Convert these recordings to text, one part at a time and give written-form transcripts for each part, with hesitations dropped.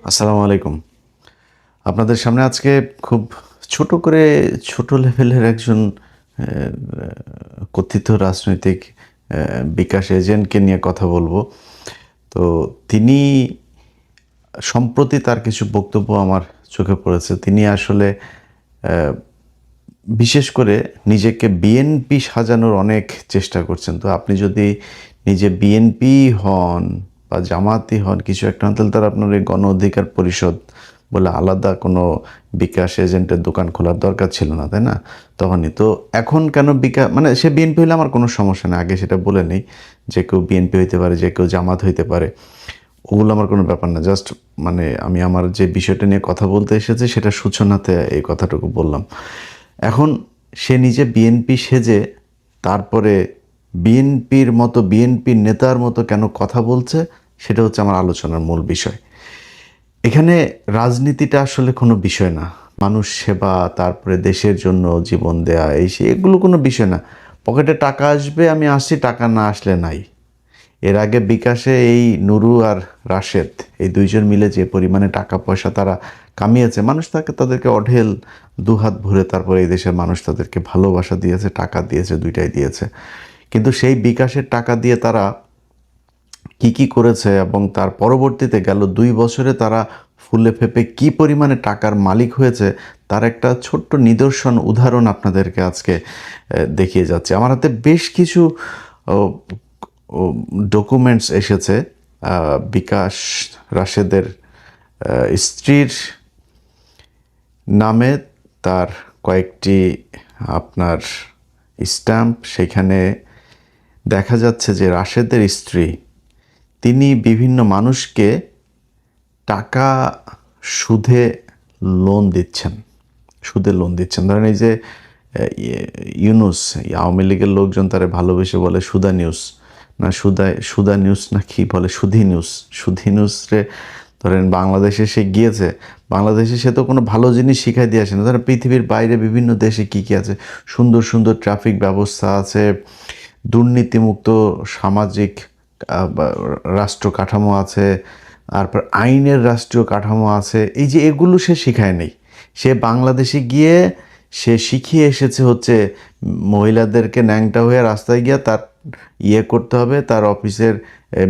আসসালামু আলাইকুম। আপনাদের সামনে আজকে খুব ছোট লেভেলের একজন কথিত রাজনৈতিক বিকাশ এজেন্টকে নিয়ে কথা বলবো। তো তিনি সম্প্রতি তার কিছু বক্তব্য আমার চোখে পড়েছে। তিনি আসলে বিশেষ করে নিজেকে বিএনপি সাজানোর অনেক চেষ্টা করছেন। তো আপনি যদি নিজে বিএনপি হন বা জামাতি হন, কিছু একটা হন, তাহলে তার আপনার এই গণ অধিকার পরিষদ বলে আলাদা কোনো বিকাশ এজেন্টের দোকান খোলার দরকার ছিল না, তাই না? তখনই তো এখন কেন মানে সে বিএনপি হলে আমার কোনো সমস্যা নেই, আগে সেটা বলে নেই। যে কেউ বিএনপি হইতে পারে, যে কেউ জামাত হইতে পারে, ওগুলো আমার কোনো ব্যাপার না। জাস্ট মানে আমি আমার যে বিষয়টা নিয়ে কথা বলতে এসেছি সেটা সূচনাতে এই কথাটুকু বললাম। এখন সে নিজে বিএনপি সেজে তারপরে বিএনপির নেতার মতো কেন কথা বলছে, সেটা হচ্ছে আমার আলোচনার মূল বিষয়। এখানে রাজনীতিটা আসলে কোনো বিষয় না। মানুষ সেবা, তারপরে দেশের জন্য জীবন দেয়া, এগুলো কোনো বিষয় না। পকেটে টাকা আসবে, আমি আসছি, টাকা না আসলে নাই। এর আগে বিকাশে এই নুরু আর রাশেদ, এই দুইজন মিলে যে পরিমাণে টাকা পয়সা তারা কামিয়েছে, মানুষ তাদেরকে অঢেল দুহাত ভরে তারপরে এই দেশের মানুষ তাদেরকে ভালোবাসা দিয়েছে, টাকা দিয়েছে, দুইটাই দিয়েছে। কিন্তু সেই বিকাশের টাকা দিয়ে তারা কি করেছে এবং তার পরবর্তীতে গেল 2 বছরে তারা ফুলে ফেপে কি পরিমাণে টাকার মালিক হয়েছে, তার একটা ছোট্ট নিদর্শন উদাহরণ আপনাদেরকে আজকে দেখিয়ে যাচ্ছে। আমার হাতে বেশ কিছু ডকুমেন্টস এসেছে বিকাশ রাশেদের স্ত্রীর নামে, তার কয়েকটি আপনার স্ট্যাম্প। সেখানে দেখা যাচ্ছে যে রাশেদের স্ত্রী, তিনি বিভিন্ন মানুষকে টাকা সুদে লোন দিচ্ছেন। ধরেন এই যে ইউনুস, আওয়ামী লীগের লোকজন তারে ভালোবেসে বলে সুদা নিউজ, না সুদা নিউজ না কি বলে, সুধি নিউজ রে। ধরেন বাংলাদেশে সে গিয়েছে, বাংলাদেশে সে তো কোনো ভালো জিনিস শিখাই দিয়ে আসে না। ধরেন পৃথিবীর বাইরে বিভিন্ন দেশে কি আছে, সুন্দর সুন্দর ট্রাফিক ব্যবস্থা আছে, দুর্নীতিমুক্ত সামাজিক রাষ্ট্র কাঠামো আছে, তারপর আইনের রাষ্ট্রীয় কাঠামো আছে। এই যে এগুলো সে শিখায় নেই। সে বাংলাদেশে গিয়ে সে শিখিয়ে এসেছে হচ্ছে মহিলাদেরকে ন্যাংটা হয়ে রাস্তায় গিয়ে তার করতে হবে, তার অফিসের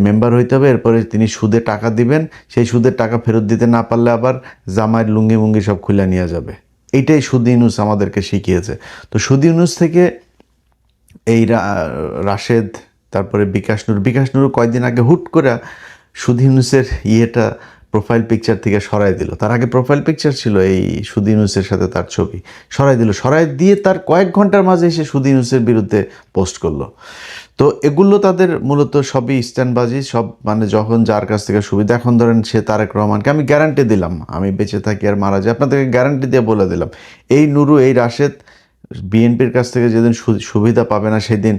মেম্বার হইতে হবে, এরপরে তিনি সুদে টাকা দিবেন, সেই সুদের টাকা ফেরত দিতে না পারলে আবার জামাইয়ের লুঙ্গি মুঙ্গি সব খুলে নিয়ে যাবে। এইটাই সুদ ইউনুস আমাদেরকে শিখিয়েছে। তো সুদ ইউনুস থেকে এই রাশেদ, তারপরে বিকাশ নূর কয়েকদিন আগে হুট করে সুদ ইউনুসের প্রোফাইল পিকচার থেকে সরাই দিল। তার আগে প্রোফাইল পিকচার ছিল এই সুদ ইউনুসের সাথে তার ছবি, সরাই দিয়ে তার কয়েক ঘন্টার মাঝে এসে সুদ ইউনুসের বিরুদ্ধে পোস্ট করলো। তো এগুলো তাদের মূলত সবই স্ট্যান্ডবাজি, সব মানে যখন যার কাছ থেকে সুবিধা। এখন ধরেন সে তারেক রহমানকে আমি গ্যারান্টি দিলাম, আমি বেঁচে থাকি আর মারা যাই, আপনাদেরকে গ্যারান্টি দিয়ে বলে দিলাম, এই নুরু, এই রাশেদ বিএনপির কাছ থেকে যেদিন সুবিধা পাবে না, সেদিন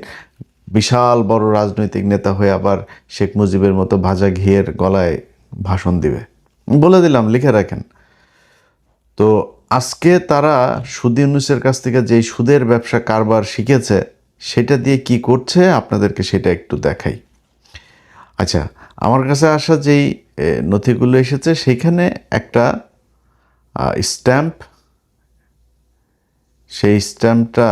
বিশাল বড় রাজনৈতিক নেতা হয়ে আবার শেখ মুজিবের মতো ভাজা ঘিয়ের গলায় ভাষণ দিবে। বলে দিলাম, লিখে রাখেন। তো আজকে তারা সুদ ইউনুসের কাছ থেকে যেই সুদের ব্যবসা কারবার শিখেছে, সেটা দিয়ে কি করছে আপনাদেরকে সেটা একটু দেখাই। আচ্ছা, আমার কাছে আসা যেই নথিগুলো এসেছে, সেইখানে একটা স্ট্যাম্প, সেই স্ট্যাম্পটা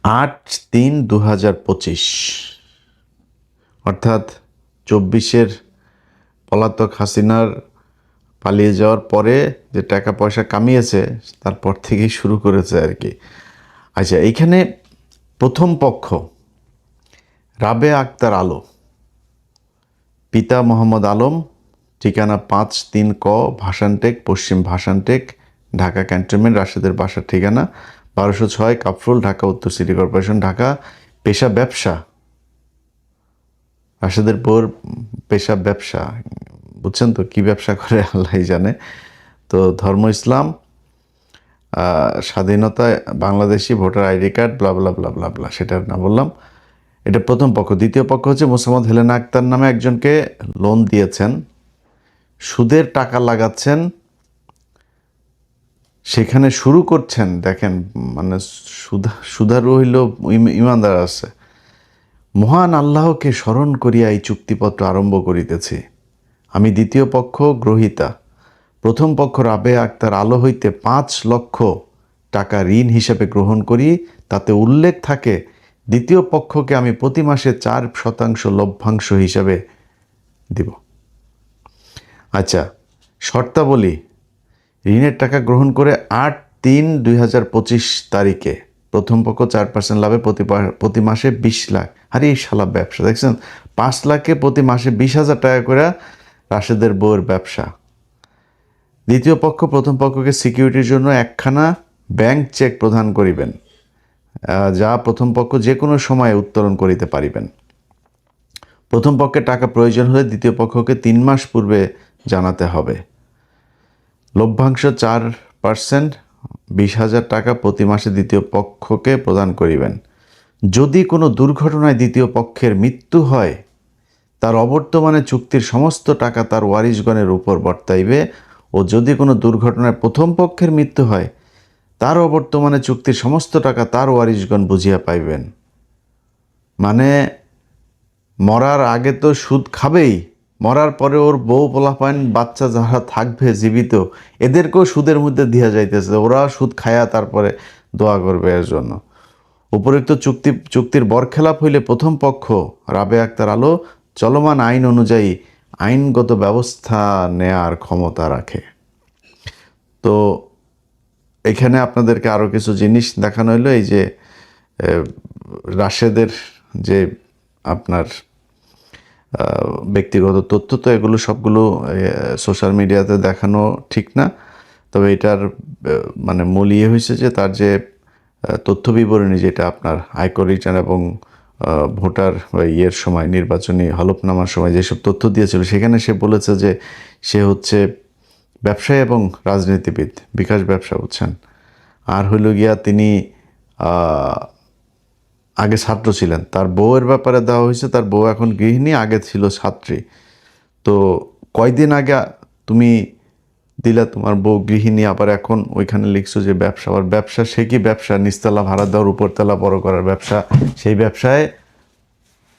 8/3/2025, অর্থাৎ 24-এর পলাতক হাসিনার পালিয়ে যাওয়ার পরে যে টাকা পয়সা কামিয়েছে, তারপর থেকেই শুরু করেছে আর কি। আচ্ছা, এইখানে প্রথম পক্ষ রাবেয়া আক্তার আলো, পিতা মোহাম্মদ আলম, ঠিকানা 5-3 ভাসানটেক, পশ্চিম ভাসানটেক, ঢাকা ক্যান্টনমেন্ট। রাশেদের বাসার ঠিকানা 1206 কাপফুল, ঢাকা উত্তর সিটি কর্পোরেশন, ঢাকা। পেশা ব্যবসা, রাশেদের বউর পেশা ব্যবসা, বুঝছেন তো কি ব্যবসা করে আল্লাহ জানে। তো ধর্ম ইসলাম, স্বাধীনতা, বাংলাদেশি, ভোটার আইডি কার্ড, ব্লা ব্লা ব্লা ব্লা ব্লা, সেটা না বললাম। এটা প্রথম পক্ষ। দ্বিতীয় পক্ষ হচ্ছে মোসাম্মদ হেলেনা আক্তার নামে একজনকে লোন দিয়েছেন, সুদের টাকা লাগাচ্ছেন, সেখানে শুরু করছেন। দেখেন মানে সুধারু হইল ইমানদার আছে, মহান আল্লাহকে স্মরণ করিয়া এই চুক্তিপত্র আরম্ভ করিতেছি। আমি দ্বিতীয় পক্ষ গ্রহীতা প্রথম পক্ষ রাবেয়া আক্তার আলো হইতে 5 লক্ষ টাকা ঋণ হিসেবে গ্রহণ করি। তাতে উল্লেখ থাকে দ্বিতীয় পক্ষকে আমি প্রতি মাসে 4% লভ্যাংশ হিসাবে দিব। আচ্ছা, শর্তাবলী। ঋণের টাকা গ্রহণ করে 8/3/2025 তারিখে প্রথম পক্ষ 4% লাভে প্রতি মাসে 20 লাখ। আরে এই শালা ব্যবসা দেখছেন, 5 লাখে প্রতি মাসে 20,000 টাকা করে রাশেদের বউয়ের ব্যবসা। দ্বিতীয় পক্ষ প্রথম পক্ষকে সিকিউরিটির জন্য একখানা ব্যাংক চেক প্রদান করিবেন, যা প্রথম পক্ষ যে কোনো সময়ে উত্তোলন করিতে পারিবেন। প্রথম পক্ষের টাকা প্রয়োজন হলে দ্বিতীয় পক্ষকে 3 মাস পূর্বে জানাতে হবে। লভ্যাংশ 4%, 20,000 টাকা প্রতি মাসে দ্বিতীয় পক্ষকে প্রদান করিবেন। যদি কোনো দুর্ঘটনায় দ্বিতীয় পক্ষের মৃত্যু হয়, তার অবর্তমানে চুক্তির সমস্ত টাকা তার ওয়ারিশগণের উপর বর্তাইবে, ও যদি কোনো দুর্ঘটনায় প্রথম পক্ষের মৃত্যু হয়, তার অবর্তমানে চুক্তির সমস্ত টাকা তার ওয়ারিশগণ বুঝিয়া পাইবেন। মানে মরার আগে তো সুদ খাবেই, মরার পরে ওর বউ পোলাপান বাচ্চা যারা থাকবে জীবিত, এদেরকেও সুদের মধ্যে দিয়া যাইতেছে, ওরা সুদ খায়া তারপরে দোয়া করবে এর জন্য। উপরোক্ত চুক্তির বরখেলাপ হইলে প্রথম পক্ষ রাবেয়া আক্তার আলো চলমান আইন অনুযায়ী আইনগত ব্যবস্থা নেয়ার ক্ষমতা রাখে। তো এখানে আপনাদেরকে আরও কিছু জিনিস দেখানো হলো। এই যে রাশেদের যে আপনার ব্যক্তিগত তথ্য, তো এগুলো সবগুলো সোশ্যাল মিডিয়াতে দেখানো ঠিক না। তবে এটার মানে মূল ইয়ে হয়েছে যে তার যে তথ্য বিবরণী, যেটা আপনার আয়কর রিটার্ন এবং ভোটার ইয়ের সময়, নির্বাচনী হলফনামার সময় যেসব তথ্য দিয়েছিল, সেখানে সে বলেছে যে সে হচ্ছে ব্যবসায়ী এবং রাজনীতিবিদ, বিকাশ ব্যবসা, বুঝছেন। আর হইল গিয়া তিনি আগে ছাত্র ছিলেন। তার বউয়ের ব্যাপারে দেওয়া হয়েছে, তার বউ এখন গৃহিণী, আগে ছিল ছাত্রী। তো কয়দিন আগে তুমি দিলা তোমার বউ গৃহিণী, আবার এখন ওইখানে লিখছো যে ব্যবসা। আবার ব্যবসা, সে কি ব্যবসা? নিচতলা ভাড়া দেওয়ার, উপরতলা বড় করার ব্যবসা। সেই ব্যবসায়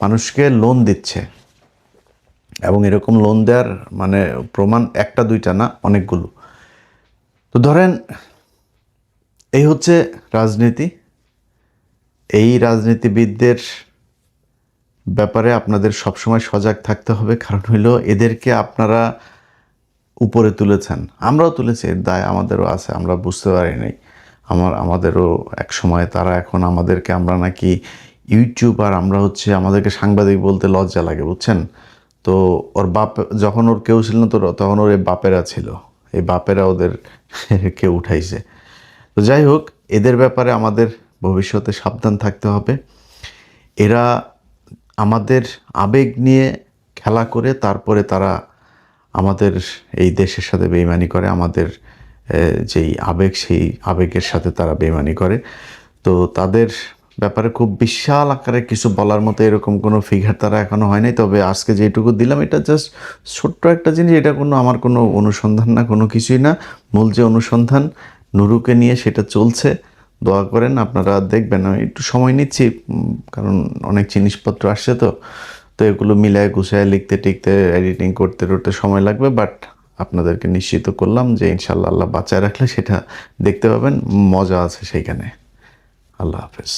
মানুষকে লোন দিচ্ছে, এবং এরকম লোন দেওয়ার মানে প্রমাণ একটা দুইটা না, অনেকগুলো। তো ধরেন এই হচ্ছে রাজনীতি। এই রাজনীতিবিদদের ব্যাপারে আপনাদের সবসময় সজাগ থাকতে হবে। কারণ হইল এদেরকে আপনারা উপরে তুলেছেন, আমরাও তুলেছি, এর দায় আমাদেরও আছে, আমরা বুঝতে পারি নাই। আমাদেরও এক সময় তারা, এখন আমাদেরকে, আমরা নাকি ইউটিউবার, আমরা হচ্ছে, আমাদেরকে সাংবাদিক বলতে লজ্জা লাগে, বুঝছেন। তো ওর বাপ, যখন ওর কেউ ছিল না, তো তখন ওর এই বাপেরা ছিল, এই বাপেরা ওদের কেউ উঠাইছে। তো যাই হোক, এদের ব্যাপারে আমাদের ভবিষ্যতে সাবধান থাকতে হবে। এরা আমাদের আবেগ নিয়ে খেলা করে তারপরে তারা আমাদের এই দেশের সাথে বেইমানি করে, আমাদের যেই আবেগ, সেই আবেগের সাথে তারা বেইমানি করে। তো তাদের ব্যাপারে খুব বিশাল আকারে কিছু বলার মতো এরকম কোনো ফিগার তারা এখনও হয় নাই। তবে আজকে যেটুকু দিলাম, এটা জাস্ট ছোট্ট একটা জিনিস, এটা আমার কোনো অনুসন্ধান না, কোনো কিছুই না। মূল যে অনুসন্ধান নুরুকে নিয়ে, সেটা চলছে। দোয়া করেন, আপনারা দেখবেন। আমি একটু সময় নিচ্ছি, কারণ অনেক জিনিসপত্র আসছে, তো এগুলো মিলায় গুছায় লিখতে টিখতে এডিটিং করতে সময় লাগবে। বাট আপনাদেরকে নিশ্চিত করলাম যে ইনশাল্লাহ আল্লাহ বাঁচায় রাখলে সেটা দেখতে পাবেন, মজা আছে সেইখানে। আল্লাহ হাফেজ।